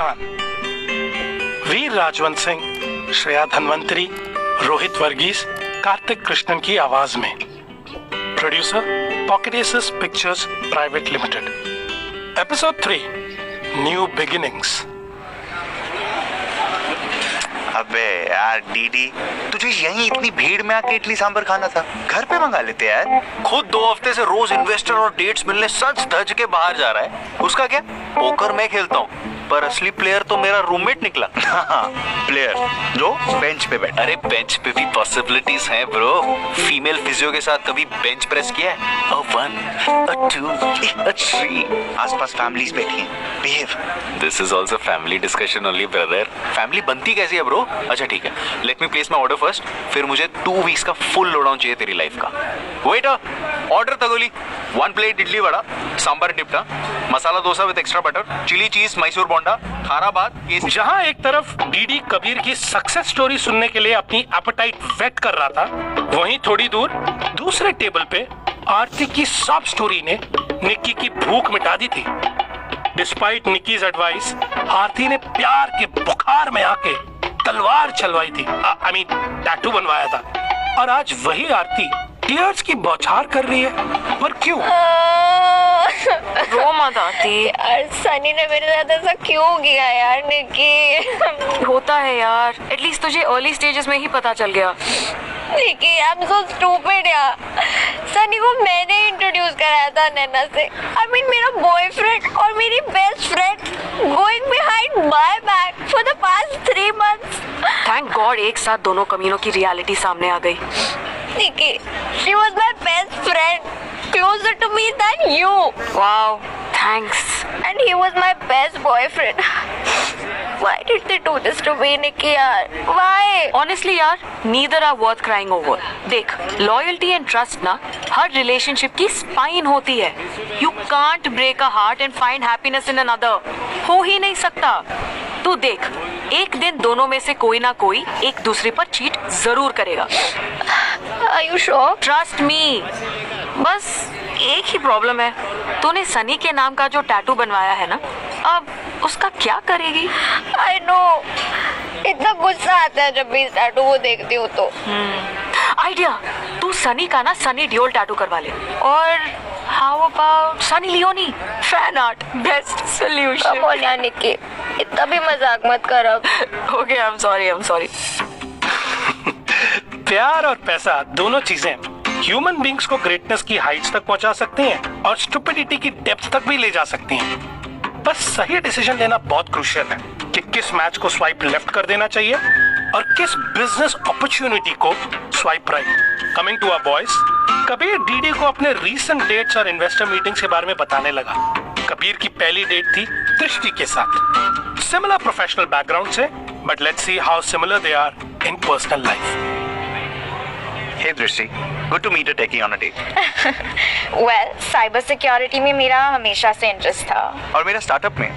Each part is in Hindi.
खान, वीर राजवंत सिंह, श्रेया धनवंतरी, रोहित वर्गीस, कार्तिक कृष्णन की आवाज में। Producer Pocket Aces pictures private limited. Episode 3 new beginnings. अबे यार डीडी, तुझे यहीं इतनी भीड़ में आके इडली सांभर खाना था, घर पे मंगा लेते यार। खुद 2 हफ्ते से रोज इन्वेस्टर और डेट्स मिलने सच धज के बाहर जा रहा है। उसका क्या, पोकर मैं खेलता हूँ, पर असली प्लेयर तो मेरा रूममेट निकला। प्लेयर जो बेंच पे बैठा। अरे बेंच पे भी पॉसिबिलिटीज हैं ब्रो। फीमेल फिजियो के साथ कभी बेंच प्रेस किया है? A 1, a 2, a 3। आसपास फैमिलीज बैठी हैं। Behave. This is also family discussion only brother। Family बनती कैसी है ब्रो? अच्छा ठीक है, let me place my order first, फिर मुझे 2 वीक्स का फुल लोडाउन चाहिए तेरी लाइफ का। वेटर, ऑर्डर तगोली 1 प्लेट इडली वड़ा, सांबर टिप्टा, masala dosa with extra butter, chilli cheese Mysore बोंडा, खारा भात। जहां एक तरफ डीडी कबीर की सक्सेस स्टोरी सुनने के लिए अपनी एपेटाइट वेट कर रहा था, वहीं थोड़ी दूर दूसरे टेबल पे आरती की सॉब स्टोरी ने निक्की की भूख मिटा दी थी। डिस्पाइट निक्कीज एडवाइस, आरती ने प्यार के बुखार में आके तलवार चलवाई थी, आई मीन टैटू बनवाया था। और आज वही आरती टीयर्स की बौछार कर रही है, पर क्यों? रो मत आती। यार सनी ने मेरे साथ ऐसा क्यों किया यार निक्की? होता है यार, एटलीस्ट तुझे अर्ली स्टेजेस में ही पता चल गया। Nikki I am so stupid यार। सनी को मैंने इंट्रोड्यूस कराया था नैना से। आई मीन मेरा बॉयफ्रेंड और मेरी best friend going behind my back for the past 3 months। Thank God एक साथ दोनों कमीनों की रियलिटी सामने आ गई। Nikki, she was my best friend, closer to me than you. Wow, thanks. And he was my best boyfriend. Why did they do this to me, Nikki यार? Why? ऑनेस्टली यार, neither are worth crying over। देख, लॉयल्टी एंड ट्रस्ट ना हर रिलेशनशिप की स्पाइन होती है। You can't break a heart and find happiness in another. हो ही नहीं सकता। तू देख, एक दिन दोनों में से कोई ना कोई एक दूसरे पर चीट जरूर करेगा। Are you sure? Trust me. बस एक ही प्रॉब्लम है, तूने सनी के नाम का जो टैटू बनवाया है ना, अब उसका क्या करेगी? I know. इतना गुस्सा आता है जब भी इस टैटू को देखती हूँ तो। आइडिया, तू सनी का ना सनी डियोल टैटू करवा ले। और how about Sunny Leone fan art? Best solution. Come on यार निक्की, इतना भी मजाक मत कर अब। Okay, I am sorry. प्यार और पैसा दोनों चीजें ह्यूमन बींग्स को ग्रेटनेस की हाइट्स तक पहुंचा सकती हैं और स्टुपिडिटी की डेप्थ तक भी ले जा सकती हैं। बस सही डिसीजन लेना बहुत क्रूशियल है कि किस मैच को स्वाइप लेफ्ट कर देना चाहिए और किस बिजनेस अपॉर्चुनिटी को swipe right. Coming to our boys, Kabir DD को अपने रीसेंट डेट्स और इन्वेस्टर मीटिंग्स के बारे में बताने लगा। कबीर की पहली डेट थी दृष्टि के साथ। सिमिलर प्रोफेशनल बैकग्राउंड से, but let's see how similar they are in personal life. Hey Drishti, good to meet a techie on a date. Well, cyber security में मेरा हमेशा से इंटरेस्ट था। और मेरा स्टार्टअप में।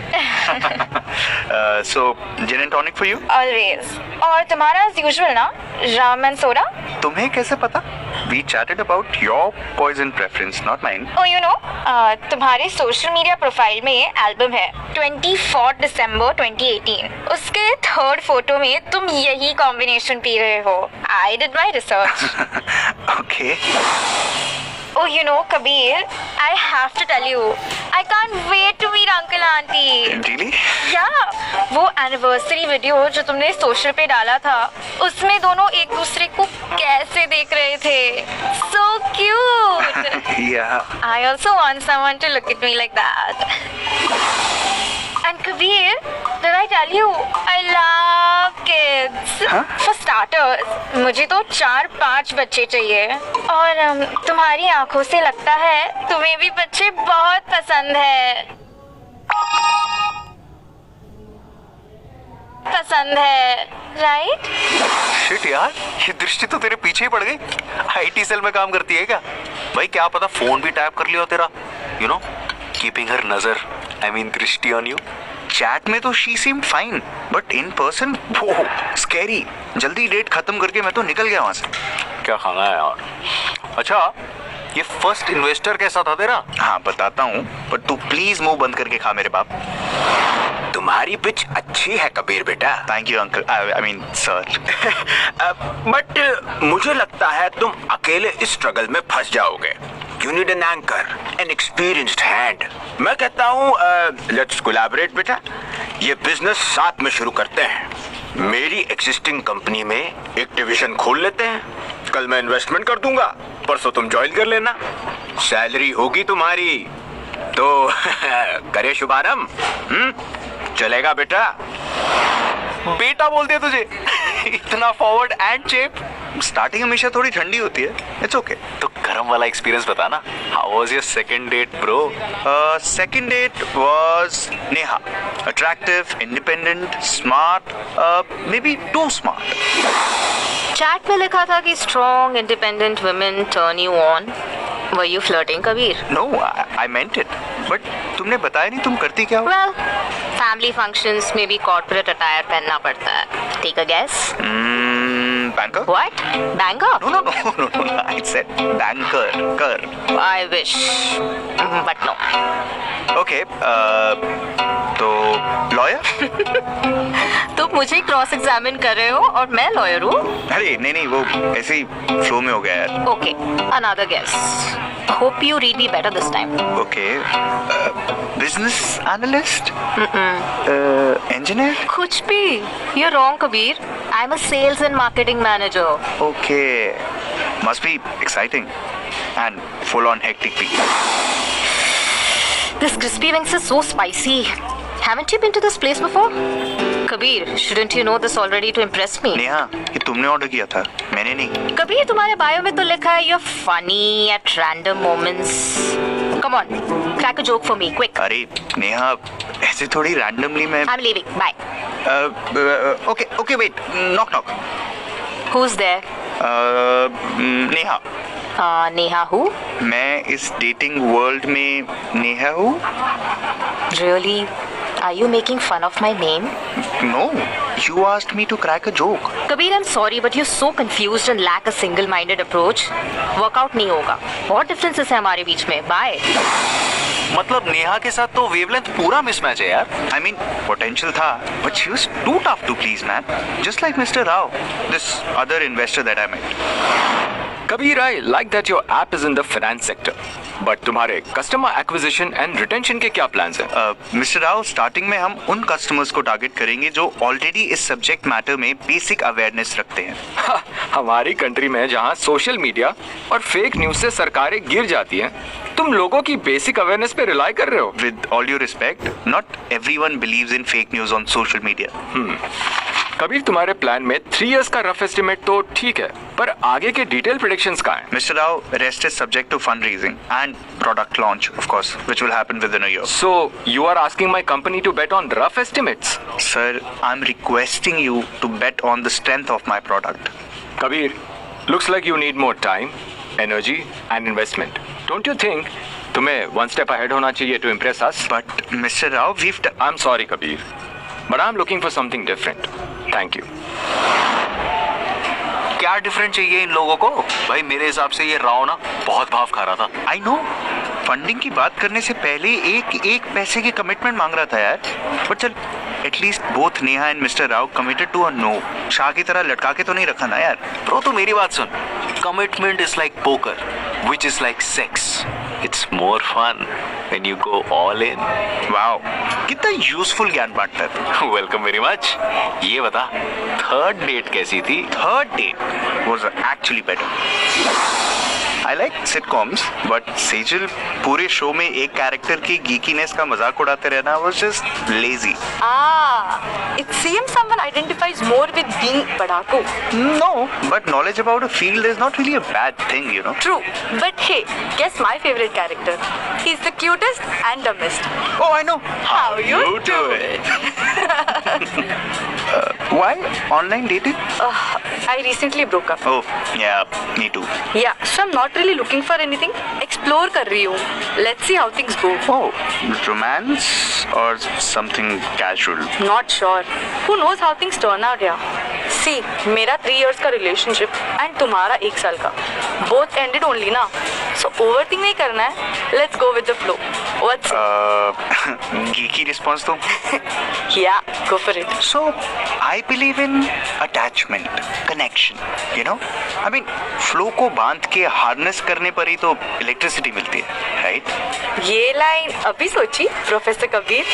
So gin and tonic for you. Always। और तुम्हारा as usual ना, राम एंड सोडा। तुम्हें कैसे पता? We chatted about your poison preference, not mine. Oh, you know, तुम्हारे सोशल मीडिया प्रोफाइल में एल्बम है 24 दिसंबर 2018। उसके 3rd फोटो में तुम यही कॉम्बिनेशन पी रहे हो। I did my research। Okay. Oh, you know, Kabir, I have to tell you, I can't wait to meet Uncle Auntie. Really? Yeah, वो एनिवर्सरी वीडियो जो तुमने सोशल पे डाला था, उसमें दोनों एक दूसरे को कैसे देख रहे थे। So cute. Yeah. I also want someone to look at me like that. And Kabir, did I tell you, I love kids. Huh? For starters, मुझे तो 4-5 बच्चे चाहिए। और तुम्हारी आंखों से लगता है तुम्हें भी बच्चे बहुत पसंद है। राइट? शिट यार, ये दृष्टि तो तेरे पीछे ही पड़ गई। आईटी सेल में काम करती है क्या? भाई क्या पता फोन भी टैप कर लिया हो तेरा। यू नो, कीपिंग हर नजर, आई मीन दृष्टि ऑन यू। चैट में तो she seem fine, but in person वो स्कैरी। जल्दी डेट खत्म करके मैं तो निकल गया वहां से। क्या खाना है यार? अच्छा, ये फर्स्ट इन्वेस्टर कैसा था तेरा? हाँ बताता हूँ, पर तू प्लीज मुंह बंद करके खा मेरे बाप। तुम तुम्हारी पिच अच्छी है कबीर बेटा। Thank you uncle, I mean sir. But मुझे लगता है तुम अकेले इस स्ट्रगल में फंस जाओगे। You need an anchor, an experienced hand. मैं कहता हूँ let's collaborate बेटा। ये बिजनेस साथ में शुरू करते हैं। मेरी एग्जिस्टिंग कंपनी में एक डिवीजन खोल लेते हैं। कल मैं इन्वेस्टमेंट कर दूंगा, परसों तुम ज्वाइन कर लेना। सैलरी होगी तुम्हारी तो करे शुभारंभ। चलेगा बेटा? बेटा बोलते तुझे इतना फॉरवर्ड एंड चेप। स्टार्टिंग हमेशा थोड़ी ठंडी होती है, इट्स ओके। तो गरम वाला एक्सपीरियंस बता ना। How was your second date bro? Second date was Neha. Attractive, independent, smart, maybe too smart. Chat में लिखा था कि strong independent women turn you on. Were you flirting Kabir? No, I meant it. But तुमने बताया नहीं तुम करती क्या हो? वेल, फैमिली फंक्शंस में भी कॉर्पोरेट अटायर पहनना पड़ता है। Take a guess. Banker? What? Banker? No. I said banker. कर. I wish, but no. Okay. तो lawyer? तुम मुझे क्रॉस एग्जामिन कर रहे हो और मैं लॉयर हूँ? अरे नहीं, वो ऐसे ही फ्लो में हो गया यार। Okay, another guess. Hope you read me better this time. Okay. Business analyst? Engineer? कुछ भी। You're wrong, Kabir. I'm a sales and marketing manager. Okay. Must be exciting and full on hectic week. This crispy wings is so spicy. Haven't you been to this place before? Kabir, shouldn't you know this already to impress me? Neha, ये तुमने ऑर्डर किया था, मैंने नहीं। कबीर, तुम्हारे बायो में तो लिखा है you're funny at random moments. Come on, crack a joke for me, quick. अरे नेहा, ऐसे थोड़ी रैंडमली मैं। I'm leaving. Bye. Okay, wait. Knock. Who's there? Neha, Neha who? मैं इस डेटिंग वर्ल्ड में नेहा हूँ। Really? Are you making fun of my name? No, you asked me to crack a joke. Kabir, I'm sorry, but you're so confused and lack a single-minded approach. Workout नहीं होगा। बहुत differences है हमारे बीच में। Bye. मतलब नेहा के साथ तो वेवलेंथ पूरा मिसमैच है यार। I mean, potential था, but she was too tough to please, man. Just like Mr. Rao, this other investor that I met. Kabir, I like that your app is in the finance sector. But तुम्हारे customer acquisition and retention के क्या plans हैं? मिस्टर राव, स्टार्टिंग में हम उन कस्टमर्स को टारगेट करेंगे जो ऑलरेडी इस सब्जेक्ट मैटर में बेसिक अवेयरनेस रखते हैं। हमारी कंट्री में जहाँ सोशल मीडिया और फेक न्यूज से सरकारें गिर जाती हैं, तुम लोगों की बेसिक अवेयरनेस पे रिलाई कर रहे हो। With all due respect, not everyone believes in fake news on social media. Kabir, तुम्हारे प्लान में 3 years का रफ एस्टिमेट तो ठीक है, पर आगे के डिटेल प्रेडिक्शंस कहाँ हैं? Mr. Rao, rest is subject to fundraising and product launch, of course, which will happen within a year. So you are asking my company to bet on rough estimates? Sir, I'm requesting you to bet on the strength of my product. Kabir, looks like you need more time, energy and investment. Don't you think तुम्हें one step ahead होना चाहिए to impress us? But Mr. Rao, I'm sorry, Kabir, but I'm looking for something different. Thank you. क्या डिफरेंट चाहिए इन लोगों को? भाई मेरे हिसाब से ये राव ना बहुत भाव खा रहा था। I know. फंडिंग की बात करने से पहले एक पैसे की कमिटमेंट मांग रहा था यार। बट चल, at least both Neha and mister Rao committed to a no. Shah की तरह लटका के तो नहीं रखा ना यार। ब्रो, तो मेरी बात सुन। Commitment is like poker, which is like sex. It's more fun when you go all in. Wow, कितना यूजफुल ज्ञान बांटता है। Welcome very much. ये बता, थर्ड डेट कैसी थी? Third date was actually better. I like sitcoms, but Sejal पूरे शो में एक कैरेक्टर की गीकीनेस का मजाक उड़ाते रहना was just lazy. It seems someone identifies more with being padaku. No, but knowledge about a field is not really a bad thing, you know. True, but hey, guess my favorite character. He's the cutest and dumbest. Oh, I know. How you do it? Why online dating? I recently broke up. Oh, yeah, me too. Yeah, so I'm not really looking for anything. Explore कर रही हूँ. Let's see how things go. Oh, romance or something casual? Not sure. Who knows how things turn out, yeah. See, मेरा 3 years का relationship and तुम्हारा 1 साल का. Both ended only ना. So overthink नहीं करना है. Let's go with the flow. What's geeky response तो Yeah, go for it. So I believe in attachment, connection, you know? I mean, flow को बांध के हार्नेस करने पर ही तो इलेक्ट्रिसिटी मिलती है, right? ये लाइन अभी सोची प्रोफेसर कबीर?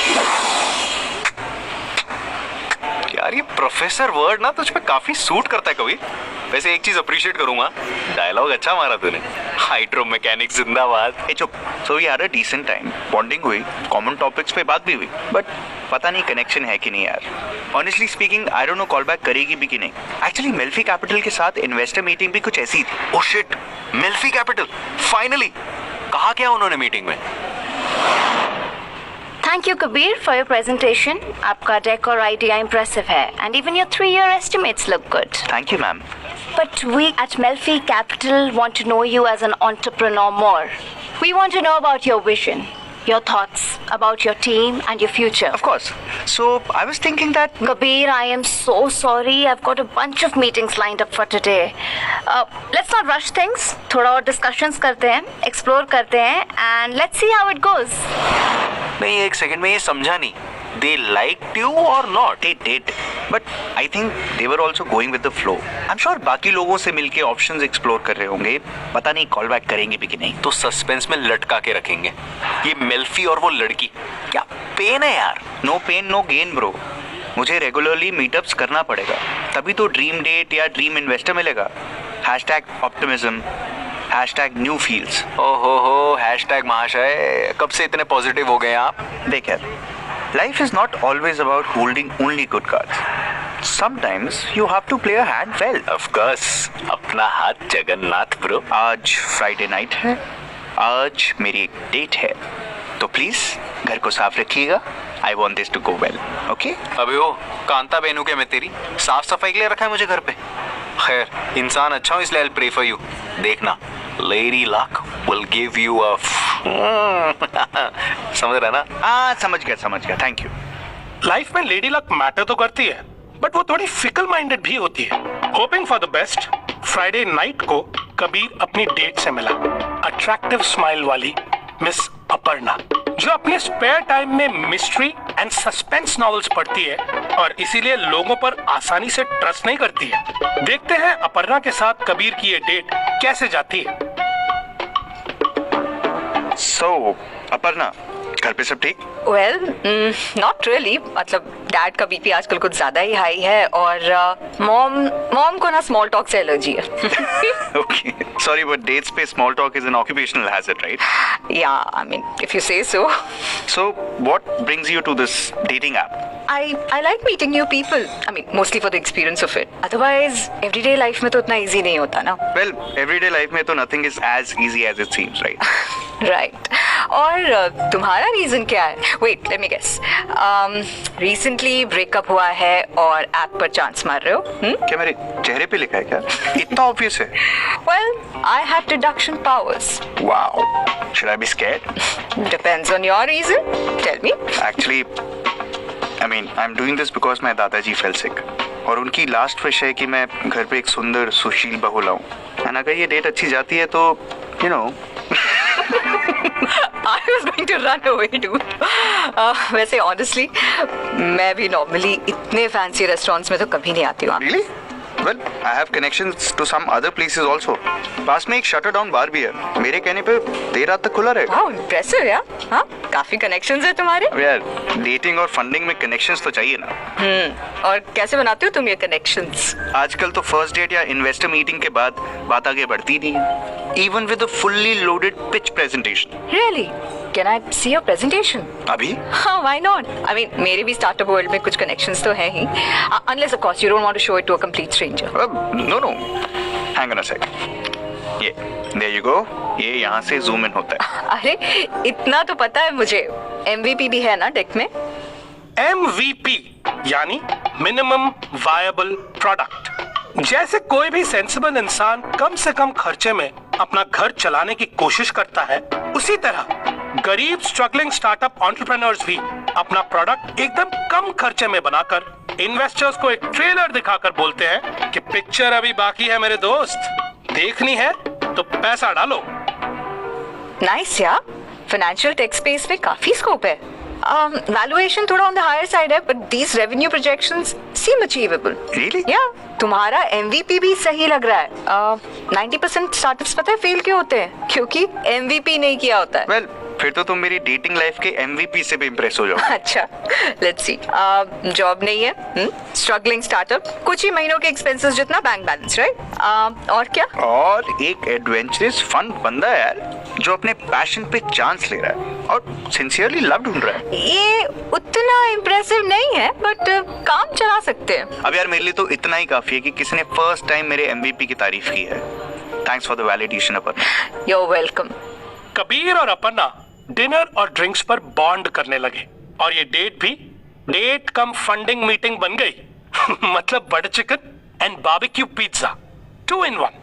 यार ये प्रोफेसर वर्ड ना तुझ पे काफी सूट करता है कबीर। वैसे एक चीज अप्रिशिएट करूंगा, डायलॉग अच्छा मारा तूने। हाइड्रो मैकेनिक जिंदाबाद। ए चुप। So we had a decent time, bonding हुई, कॉमन टॉपिक्स पे बात भी हुई, बट पता नहीं कनेक्शन है कि नहीं यार। Honestly speaking I don't know call back करेगी भी कि नहीं। एक्चुअली मेल्फी कैपिटल के साथ इन्वेस्टर मीटिंग भी कुछ ऐसी ही थी। ओह शिट, मिल्फी कैपिटल फाइनली। कहा क्या उन्होंने मीटिंग में? Thank you, Kabir, for your presentation. आपका deck और idea impressive है, and even your 3-year estimates look good. Thank you ma'am. But we at Melfi Capital want to know you as an entrepreneur more. We want to know about your vision, your thoughts about your team and your future. Of course. So I was thinking that Kabir, I am so sorry. I've got a bunch of meetings lined up for today. Let's not rush things. थोड़ा और discussions करते हैं, explore करते हैं, and let's see how it goes. नहीं, एक सेकंड में ये समझा नहीं। They liked you or not? they did, but I think they were also going with the flow. I'm sure बाकी लोगों से मिलके options explore कर रहे होंगे। पता नहीं कॉल बैक करेंगे भी कि नहीं। तो सस्पेंस में लटका के रखेंगे। ये मेल्फी और वो लड़की, क्या पेन है यार। No pain no gain bro. मुझे रेगुलरली मीटअप्स करना पड़ेगा, तभी तो ड्रीम डेट या ड्रीम इन्वेस्टर मिलेगा। #optimism, #new fields। ओहो, हैशटैग महाशय, कब से इतने पॉजिटिव हो गए आप? देख यार, life is not always about holding only good cards. Sometimes you have to play a hand well. Of course, अपना हाथ जगन्नाथ ब्रो। आज फ्राइडे नाइट है, आज मेरी एक डेट है, तो प्लीज घर को साफ रखिएगा। I want this to go well, okay? अबे ओ, कांता बेनू के मैं तेरी साफ सफाई के लिए रखा है मुझे घर पे। खैर, इंसान अच्छा हूँ इसलिए I'll pray for you। देखना, Lady Luck will give you a समझ रहा ना? हाँ समझ गया, थैंक यू। लाइफ में लेडी लक मैटर तो करती है, बट वो थोड़ी फिकल माइंडेड भी होती है। Hoping for the best, Friday night को कबीर अपनी डेट से मिला, अट्रैक्टिव स्माइल वाली मिस अपर्णा, जो अपने स्पेयर टाइम में मिस्ट्री एंड सस्पेंस नॉवेल्स पढ़ती है और इसीलिए लोगों पर आसानी से ट्रस्ट नहीं करती है। देखते हैं अपर्णा के साथ कबीर की ये डेट कैसे जाती है। So, अपर्णा, घर पे सब ठीक? Well, not really. मतलब डैड का बीपी आजकल कुछ ज्यादा ही हाई है और मॉम को ना स्मॉल टॉक से एलर्जी है। Okay, sorry, but dates पे small talk is an occupational hazard, right? Yeah, I mean, if you say so. So, what brings you to this dating app? I like meeting new people. I mean, mostly for the experience of it. Otherwise, everyday life में तो उतना easy नहीं होता ना। Well, everyday life में तो nothing is as easy as it seems, right? Right. और तुम्हारा रीजन क्या है? Wait, let me guess. Recently breakup हुआ है और ऐप पर चांस मार रहे हो? क्या मेरे चेहरे पे लिखा है क्या? इतना obvious है? Well, I have deduction powers. Wow. Should I be scared? Depends on your reason. Tell me. Actually, I mean, I'm doing this because my दादाजी fell sick. और उनकी लास्ट विश है कि मैं घर पे एक सुंदर सुशील बहू लाऊं। और अगर ये डेट अच्छी जाती है तो, you know. I was going to run away, dude. वैसे honestly, मैं भी normally इतने fancy restaurants में तो कभी नहीं आती हूँ। Really? Well, I have connections to some other places also. पास में एक शटर डाउन बार भी है। मेरे कहने पे देर रात तक खुला रहेगा। Wow, impressive यार। हाँ, काफी connections है तुम्हारे। यार, डेटिंग और फंडिंग में कनेक्शंस तो चाहिए ना। और कैसे बनाते हो तुम ये connections? आजकल तो फर्स्ट डेट या इन्वेस्टर मीटिंग के बाद बात आगे बढ़ती नहीं है। Even with a fully loaded pitch presentation. Really? Can I see your presentation? अभी? हाँ, why not? I mean, मेरे भी startup world में कुछ connections तो हैं ही. Unless of course you don't want to show it to a complete stranger. No. Hang on a sec. ये, there you go. ये यहाँ से zoom in होता है. अरे, इतना तो पता है मुझे. MVP भी है ना डेक में? MVP यानी मिनिमम वायबल प्रोडक्ट। जैसे कोई भी सेंसिबल इंसान कम से कम खर्चे में अपना घर चलाने की कोशिश करता है, उसी तरह गरीब स्ट्रगलिंग स्टार्टअप एंटरप्रेन्योर्स भी अपना प्रोडक्ट एकदम कम खर्चे में बनाकर इन्वेस्टर्स को एक ट्रेलर दिखाकर बोलते हैं कि पिक्चर अभी बाकी है मेरे दोस्त, देखनी है तो पैसा डालो। नाइस यार, फाइनेंशियल टेक स्पेस में काफी स्कोप है. वैल्यूएशन थोड़ा ऑन द हायर साइड है, but these revenue projections seem achievable. Really? या तुम्हारा MVP भी सही लग रहा है. 90% स्टार्टअप्स पता है फेल क्यों होते हैं? क्योंकि MVP नहीं किया होता है. वेल फिर तो तुम मेरी डेटिंग लाइफ के MVP से भी इम्प्रेस हो जाओ. अच्छा, लेट्स सी. जॉब नहीं है, स्ट्रगलिंग स्टार्टअप, कुछ ही महीनों के एक्सपेंसेस जितना बैंक बैलेंस, राइट? और क्या? और एक एडवेंचरस फन बंदा है यार, जो अपने पैशन पे चांस ले रहा है और सिंसियरली लव ढूंढ रहा है. ये उतना इम्प्रेसिव नहीं है, बट काम चला सकते हैं. अब यार मेरे लिए तो इतना ही काफी है कि किसी ने फर्स्ट टाइम मेरे MVP की तारीफ की है. Thanks for the validation Aparna. You're welcome. Kabir और अपर्णा डिनर और ड्रिंक्स पर बॉन्ड करने लगे और ये डेट भी डेट कम फंडिंग मीटिंग बन गई. मतलब butter chicken and barbecue pizza 2 in 1.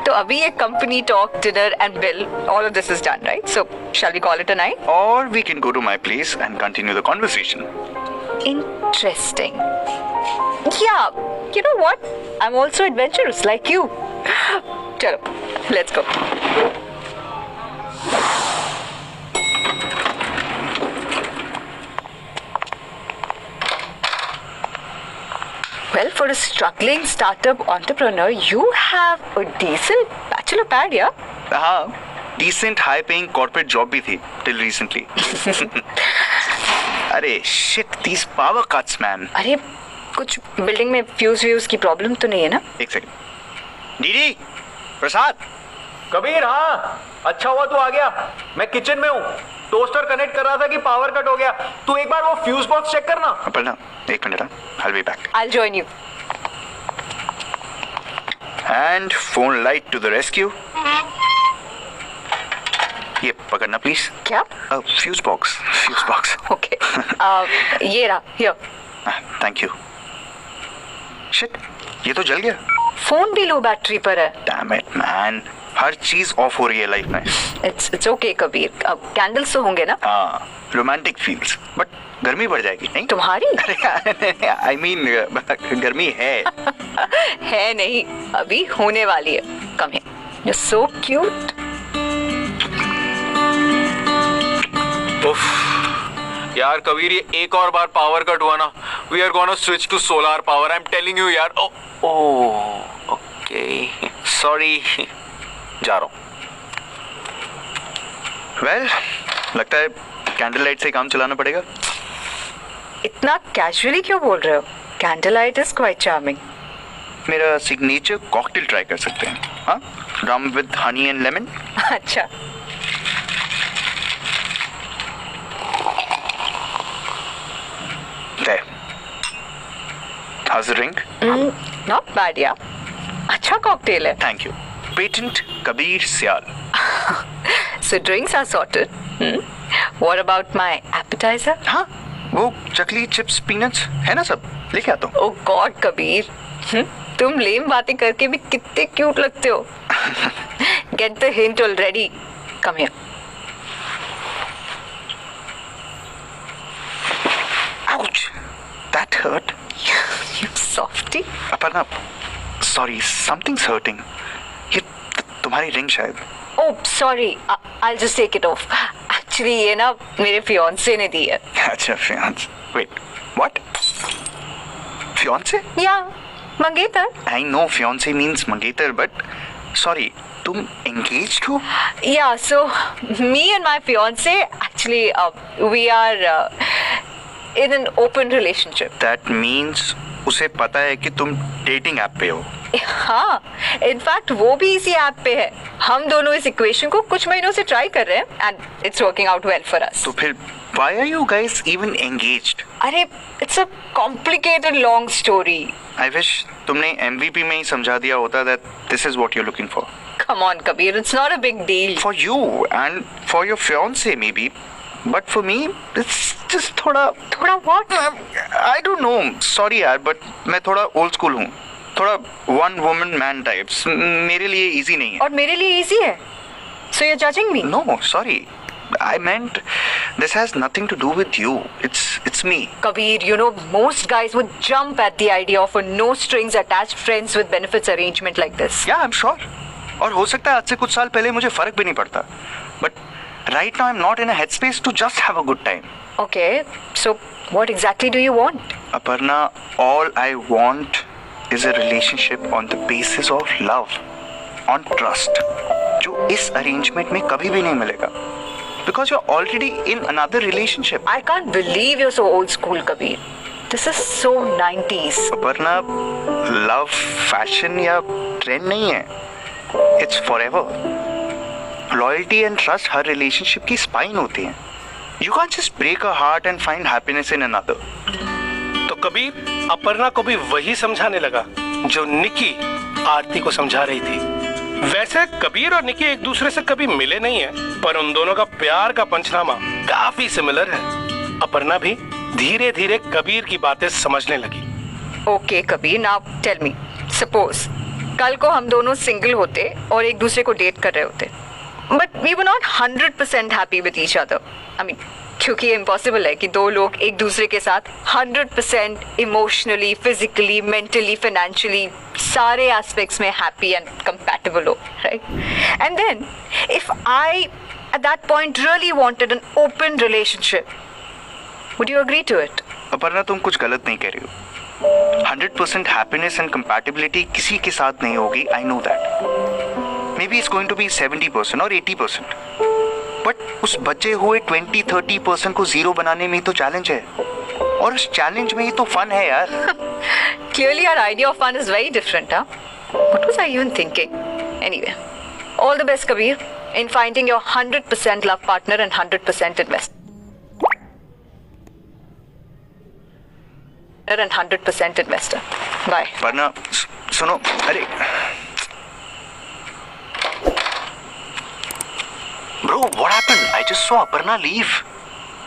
तो अभी ये company talk, dinner and bill, all of this is done, right? So shall we call it a night? Or we can go to my place and continue the conversation. Interesting. Yeah, you know what? I'm also adventurous like you. चलो, let's go. Well, for a struggling startup entrepreneur, you have a decent bachelor pad, yeah? हाँ, decent high paying corporate job भी थी till recently. अरे shit, these power cuts man. अरे कुछ बिल्डिंग में फ्यूज की प्रॉब्लम तो नहीं है ना? एक सेकंड. दीदी, प्रसाद. कबीर, हाँ अच्छा हुआ तू आ गया. मैं किचन में हूँ, टोस्टर कनेक्ट कर रहा था कि पावर कट हो गया. तू एक बार वो फ्यूज बॉक्स चेक करना. अपर्णा, एक minute. I'll be back. I'll join you. And phone light to the rescue. ये पकड़ना प्लीज. क्या? Fuse box. Okay. ये रहा, here. Thank you. शिट, ये तो जल गया. फोन भी लो बैटरी पर है. Damn it man, हर चीज ऑफ हो रही है लाइफ में. It's okay Kabir. अब कैंडल्स तो होंगे ना? हाँ, रोमांटिक फील्स, बट गर्मी बढ़ जाएगी नहीं? तुम्हारी? I mean, गर्मी है. है नहीं, अभी होने वाली है. Come here. You're so cute. उफ, यार कबीर ये एक और बार पावर कट हुआ ना, we are gonna switch to solar power. I am telling you यार. ओके सॉरी, जा रहा हूँ. वेल, लगता है कैंडल लाइट से काम चलाना पड़ेगा. इतना कैजुअली क्यों बोल रहे हो? Candle light is quite charming. मेरा सिग्नेचर कॉकटेल ट्राई कर सकते हैं. हाँ, rum with honey and lemon. अच्छा. There. How's the drink? Not bad, yeah. अच्छा कॉकटेल है. Thank you. Patent Kabir Sial. So drinks are sorted. What about my appetizer? हाँ, वो चकली चिप्स पीनट्स है ना, सब लेके आता हूँ. Oh God, Kabir. तुम लेम बातें करके भी कितने क्यूट लगते हो. Get the hint already. Come here. Ouch! That hurt. You softy. Aparna, sorry, something's hurting. ये तुम्हारी रिंग शायद. Oh, sorry. I'll just take it off. Actually, ये ना मेरे fiancé ने दी है. अच्छा, fiance. Wait, what? Fiance? Yeah, मंगेतर. I know fiance means मंगेतर, but sorry, तुम engaged हो? Yeah, so me and my fiancé actually we are in an open relationship. That means उसे पता है कि तुम डेटिंग ऐप पे हो. हाँ, इनफैक्ट वो भी इसी ऐप पे है. हम दोनों इस इक्वेशन को कुछ महीनों से ट्राई कर रहे हैं and it's working out well for us. तो फिर why are you guys even engaged? अरे it's a complicated long story. I wish तुमने MVP में ही समझा दिया होता that this is what you're looking for. Come on, Kabir, it's not a big deal. For you and for your fiance maybe, but for me it's just थोड़ा what? I don't know. Sorry यार, but मैं थोड़ा old school हूँ. थोड़ा one woman man types. मेरे लिए easy नहीं है. और मेरे लिए easy है. So you're judging me? No, sorry. I meant this has nothing to do with you. It's me. Kabir, you know, most guys would jump at the idea of a no strings attached friends with benefits arrangement like this. Yeah, I'm sure. और हो सकता है आज से कुछ साल पहले मुझे फर्क भी नहीं पड़ता. But Right now, I'm not in a headspace to just have a good time. Okay, so what exactly do you want? Aparna, all I want is a relationship on the basis of love, on trust, जो इस arrangement में कभी भी नहीं मिलेगा. Because you're already in another relationship. I can't believe you're so old school, Kabir. This is so 90s. Aparna, love, fashion या trend नहीं है. It's forever. Loyalty and trust her relationship की spine होती हैं. You can't just break a heart and find happiness in another. तो कबीर अपर्णा को भी वही समझाने लगा जो निकी आरती को समझा रही थी. वैसे कबीर और निकी एक दूसरे से कभी मिले नहीं है, पर उन दोनों का प्यार का पंचनामा काफी सिमिलर है. अपर्णा भी धीरे धीरे कबीर की बातें समझने लगी. Okay, Kabir, now tell me. Suppose कल को हम दोनों सिंगल होते और एक दूसरे को डेट कर रहे होते, but we were not 100% happy with each other. I mean, क्योंकि ये इम्पॉसिबल है कि दो लोग एक दूसरे के साथ 100% इमोशनली, फिजिकली, मेंटली, फाइनेंशियली सारे एस्पेक्ट्स में हैप्पी एंड कंपैटिबल हो, right? And then if I at that point really wanted an open relationship, would you agree to it? Aparna, तुम कुछ गलत नहीं कह रही हो. 100% happiness and compatibility किसी के साथ नहीं होगी. I know that. Maybe it's going to be 70% or 80%. But उस बचे हुए 20-30% को जीरो बनाने में ही तो चैलेंज है, और उस चैलेंज में ही तो फन है यार. Clearly our idea of fun is very different, huh? What was I even thinking? Anyway, all the best, Kabir, in finding your 100% love partner and 100% investor. And 100% investor. Bye. वरना सुनो, अरे Bro, what happened? I just saw Aparna leave.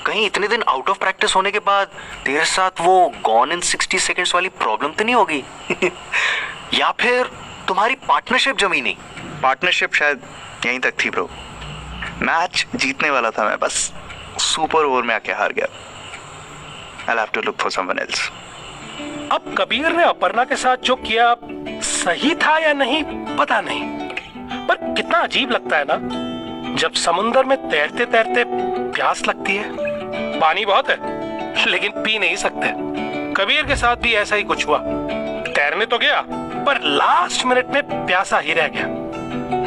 कहीं इतने दिन आउट ऑफ प्रैक्टिस होने के बाद तेरे साथ वो गॉन इन 60 सेकंड्स वाली प्रॉब्लम तो नहीं होगी? या फिर तुम्हारी पार्टनरशिप जमी नहीं? पार्टनरशिप शायद यहीं तक थी ब्रो. मैच जीतने वाला था मैं, बस सुपर ओवर में आके हार गया. I'll have to look for someone else. अब कबीर ने अपर्णा के साथ जो किया सही था या नहीं पता नहीं, पर कितना अजीब लगता है ना जब समुंदर में तैरते तैरते प्यास लगती है. पानी बहुत है लेकिन पी नहीं सकते. कबीर के साथ भी ऐसा ही कुछ हुआ. तैरने तो गया पर लास्ट मिनट में प्यासा ही रह गया.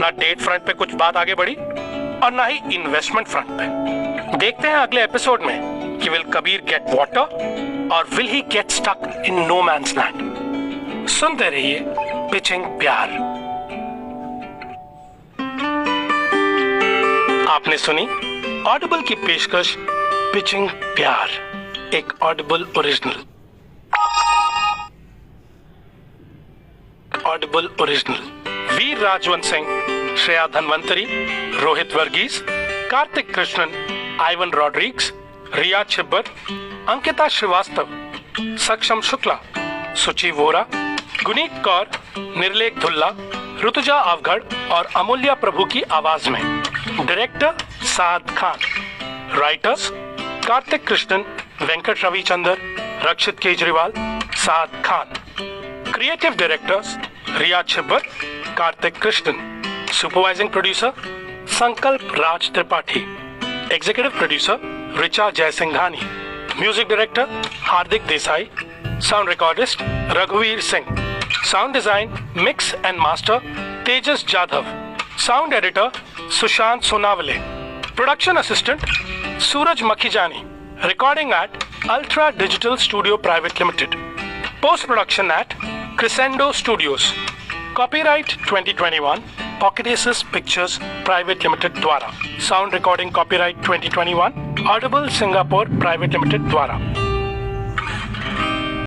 ना डेट फ्रंट पे कुछ बात आगे बढ़ी और ना ही इन्वेस्टमेंट फ्रंट पे. देखते हैं अगले एपिसोड में कि विल कबीर गेट वाटर और will he get stuck in no man's land. सुनते रहिए पिचिंग प्यार. आपने सुनी ऑडिबल की पेशकश पिचिंग प्यार, एक ऑडिबल ओरिजिनल. ऑडिबल ओरिजिनल वीर राजवंत सिंह, श्रेया धनवंतरी, रोहित वर्गीस, कार्तिक कृष्णन, आइवन रॉड्रिग्स, रिया छिब्बर, अंकिता श्रीवास्तव, सक्षम शुक्ला, सुची वोरा, गुनीत कौर, निर्लेख धुल्ला, ऋतुजा अवघड़ और अमूल्या प्रभु की आवाज में. Director Saad Khan. Writers Kartik Krishnan, Venkat Ravichander, Rakshit Kejriwal, Saad Khan. Creative directors Riya Chhibber, Kartik Krishnan. Supervising producer Sankalp Raj Tripathi. Executive producer Richa Jaisinghani. Music director Hardik Desai. Sound recordist रघुवीर Singh. Sound design mix and master Tejas Jadhav. Sound editor Sushant Sonawale. Production assistant Suraj Makhijani. Recording at Ultra Digital Studio Private Limited. Post production at Crescendo Studios. Copyright 2021 Pocket Aces pictures private limited द्वारा. Sound recording copyright 2021 Audible Singapore private limited द्वारा.